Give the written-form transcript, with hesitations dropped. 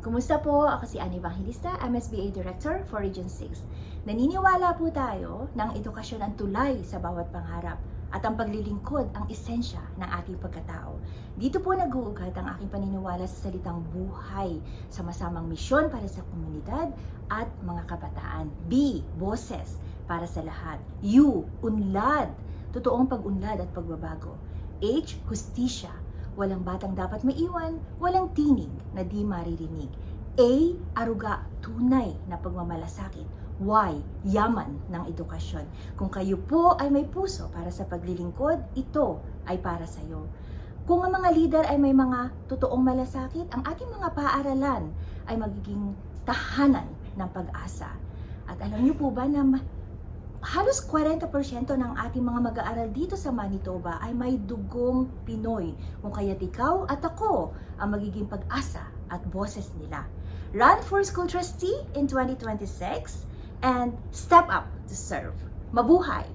Kumusta po? Ako si Annie Evangelista, MSBA Director for Region 6. Naniniwala po tayo na ang edukasyon ang tulay sa bawat pangarap at ang paglilingkod ang esensya ng ating pagkatao. Dito po nag-uugat ang aking paniniwala sa salitang buhay, sama-samang misyon para sa komunidad at mga kabataan. B. Boses para sa lahat. U. Unlad, totoong pag-unlad at pagbabago. H. Hustisya, walang batang dapat maiwan, walang tinig na di maririnig. A. Aruga, tunay na pagmamalasakit. Y. Yaman ng edukasyon. Kung kayo po ay may puso para sa paglilingkod, ito ay para sa iyo. Kung ang mga leader ay may mga totoong malasakit, ang ating mga paaralan ay magiging tahanan ng pag-asa. At alam niyo po ba na halos 40% ng ating mga mag-aaral dito sa Manitoba ay may dugong Pinoy. Kung kaya't ikaw at ako ang magiging pag-asa at boses nila. Run for School Trustee in 2026 and step up to serve. Mabuhay!